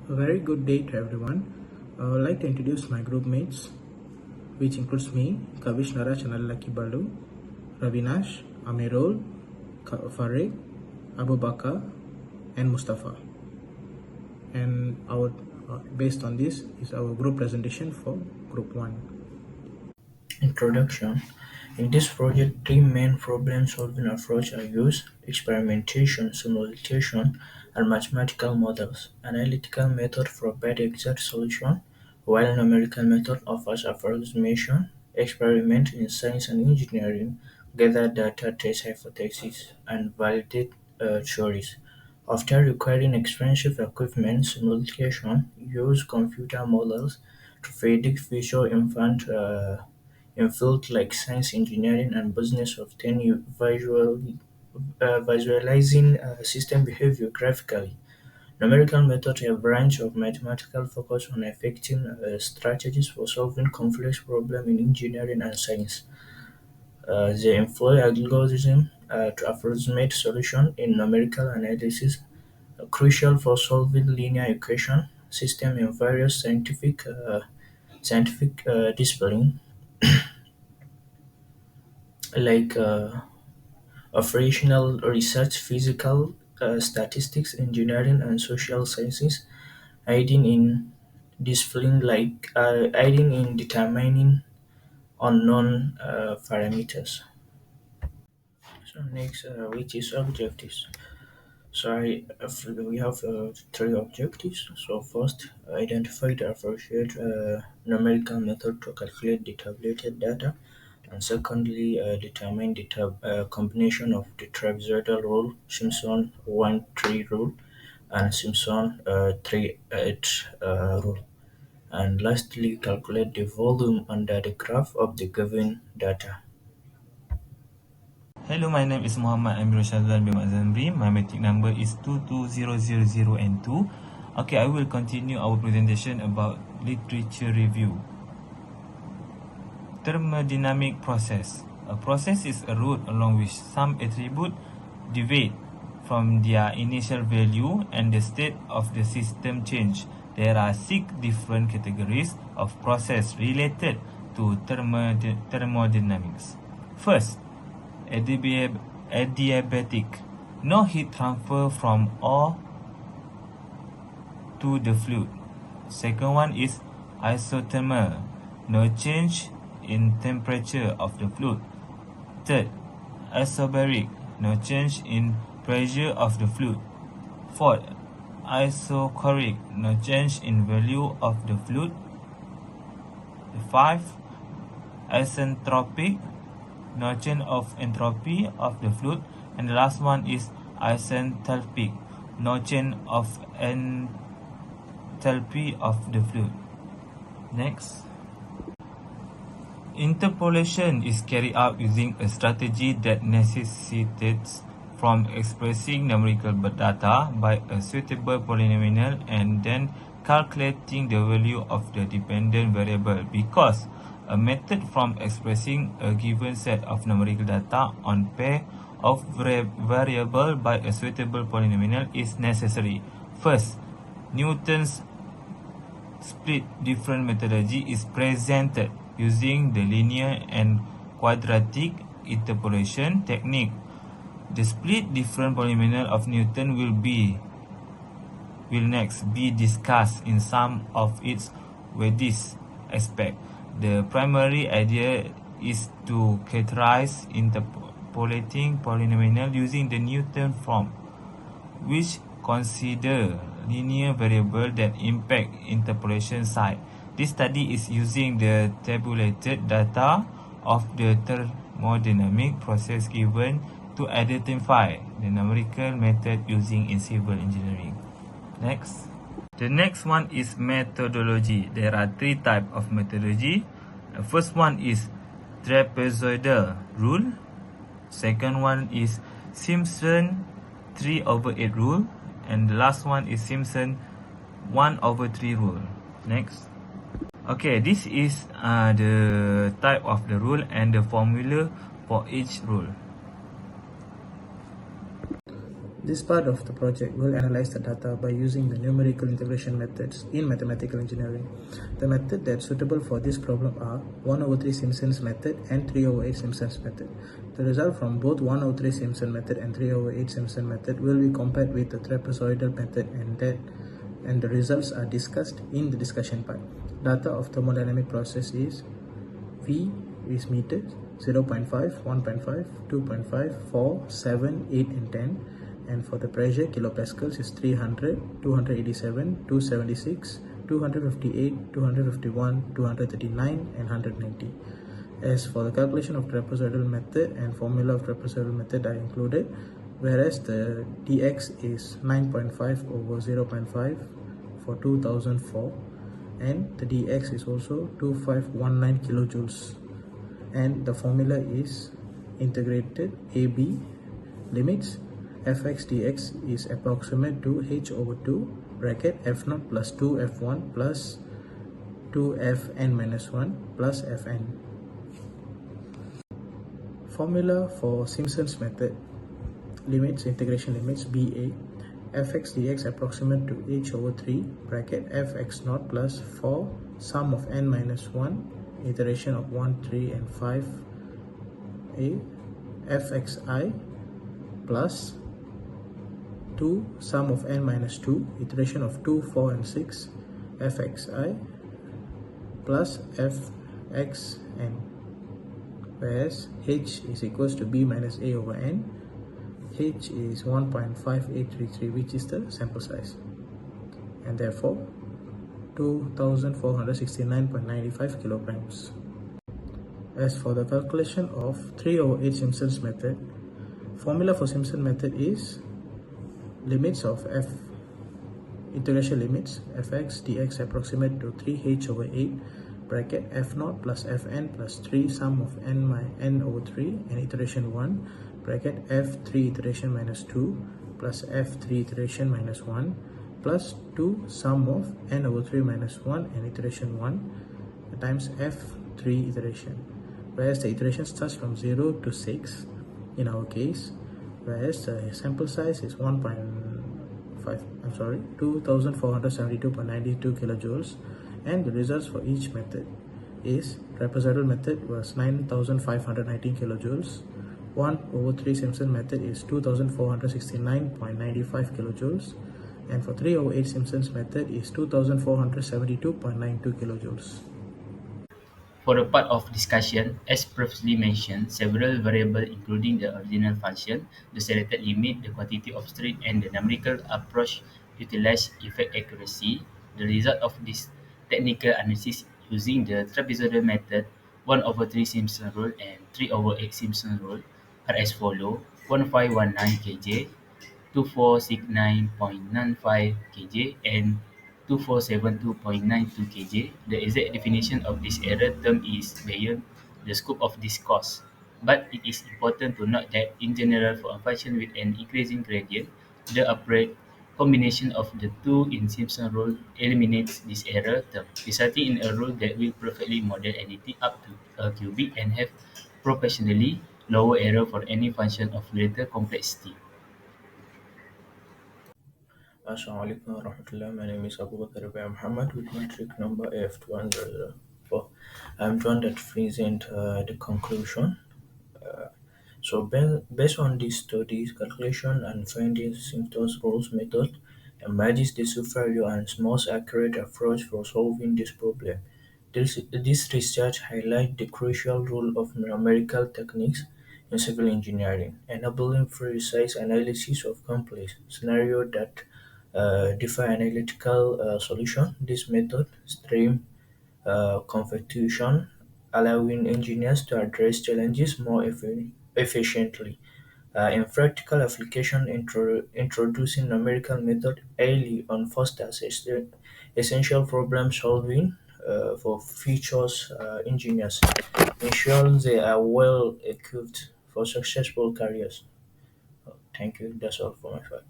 A very good day to everyone. I would like to introduce my group mates, which includes me, Kavish Nara Chanalaki Balu, Ravinash, Amirul, Farid, Abu Bakar, and Mustafa. And our based on this is our group presentation for Group 1. Introduction: In this project, three main problem-solving approaches are used: experimentation, simulation, and mathematical models. Analytical method provides exact solution, while numerical method offers approximation. Experiments in science and engineering gather data, test hypotheses, and validate theories. After requiring expensive equipment, simulation uses computer models to predict future events in fields like science, engineering, and business, often visualizing system behavior graphically. Numerical methods are a branch of mathematical focus on effective strategies for solving complex problems in engineering and science. They employ algorithms to approximate solutions in numerical analysis, crucial for solving linear equation systems in various scientific disciplines like operational research, physical statistics, engineering, and social sciences, aiding in aiding in determining unknown parameters. So next, which is objectives. We have three objectives. So first, identify the appropriate numerical method to calculate the tabulated data, and secondly, determine the combination of the trapezoidal rule, Simpson 1-3 rule, and Simpson 3-8 rule, and lastly, calculate the volume under the graph of the given data. Hello, my name is Muhammad Amir Shazal bin Mazamri. My metric number is 22000 and 2. Okay, I will continue our presentation about literature review. Thermodynamic process. A process is a route along which some attribute deviate from their initial value and the state of the system change. There are 6 different categories of process related to thermodynamics. First, adiabatic, no heat transfer from ore to the fluid. Second one is isothermal, no change in temperature of the fluid. Third, isobaric, no change in pressure of the fluid. Fourth, isochoric, no change in value of the fluid. 5. Isentropic, no change of entropy of the fluid. And the last one is isenthalpic, no change of enthalpy of the fluid. Next. Interpolation is carried out using a strategy that necessitates from expressing numerical data by a suitable polynomial and then calculating the value of the dependent variable, because a method from expressing a given set of numerical data on pair of variable by a suitable polynomial is necessary. First, Newton's split difference methodology is presented using the linear and quadratic interpolation technique. The split difference polynomial of Newton will next be discussed in some of its weightiest aspects. The primary idea is to characterize interpolating polynomial using the Newton form, which consider linear variables that impact interpolation side. This study is using the tabulated data of the thermodynamic process given to identify the numerical method using in civil engineering. Next. The next one is methodology. There are 3 types of methodology. The first one is trapezoidal rule. Second one is Simpson 3/8 rule. And the last one is Simpson 1/3 rule. Next. Okay, this is the type of the rule and the formula for each rule. This part of the project will analyze the data by using the numerical integration methods in mathematical engineering. The method that's suitable for this problem are 1 over 3 Simpson's method and 3 over 8 Simpson's method. The result from both 1 over 3 Simpson method and 3 over 8 Simpson method will be compared with the trapezoidal method, and the results are discussed in the discussion part. Data of thermodynamic process is V is meters, 0.5, 1.5, 2.5, 4, 7, 8 and 10. And for the pressure, kilopascals is 300, 287, 276, 258, 251, 239 and 190. As for the calculation of trapezoidal method, and formula of trapezoidal method are included, whereas the dx is 9.5 over 0.5 for 2004, and the dx is also 2519 kilojoules, and the formula is integrated AB limits fx dx is approximate to h over 2 bracket f0 plus 2f1 plus 2fn minus 1 plus fn. Formula for Simpson's method: limits, integration limits BA, fx dx approximate to h over 3 bracket fx0 plus 4 sum of n minus 1 iteration of 1, 3 and 5 a fxi plus 2 sum of n minus 2 iteration of 2, 4 and 6 fxi plus fxn, whereas h is equals to b minus a over n. H is 1.5833, which is the sample size, and therefore 2469.95 kilograms. As for the calculation of 3 over 8 Simpson's method, formula for Simpson method is limits of f integration limits fx dx approximate to 3h over 8 bracket f0 plus fn plus 3 sum of n over 3 and iteration 1 bracket f3 iteration minus 2 plus f3 iteration minus 1 plus 2 sum of n over 3 minus 1 and iteration 1 times f3 iteration, whereas the iteration starts from 0 to 6 in our case, whereas the sample size is 2472.92 kilojoules, and the results for each method is trapezoidal method was 9519 kilojoules, 1 over 3 Simpson method is 2469.95 kilojoules, and for 3 over 8 Simpson's method is 2472.92 kilojoules. For the part of discussion, as previously mentioned, several variables including the original function, the selected limit, the quantity of string, and the numerical approach utilize effect accuracy. The result of this technical analysis using the trapezoidal method, 1 over 3 Simpson rule and 3 over 8 Simpson rule are as follows: 1519 kJ, 2469.95 kJ, and 2472.92 kJ. The exact definition of this error term is beyond the scope of this course, but it is important to note that in general, for a function with an increasing gradient, the appropriate combination of the two in Simpson rule eliminates this error term, resulting in a rule that will perfectly model anything up to a cubic and have proportionally lower error for any function of greater complexity. Assalamu alaikum wa rahmatullah. My name is Abu Bakr Ibrahim Muhammad with matric number AF2104. I'm joined at present the conclusion. Based on these studies, calculation and finding Simpson's rules method emerges the superior and most accurate approach for solving this problem. This research highlights the crucial role of numerical techniques in civil engineering, enabling precise analysis of complex scenarios that defy analytical solution. This method stream competition, allowing engineers to address challenges more efficiently. In practical application, introducing numerical method early on fosters essential problem solving for future engineers, ensure they are well equipped for successful careers. Thank you. That's all for my part.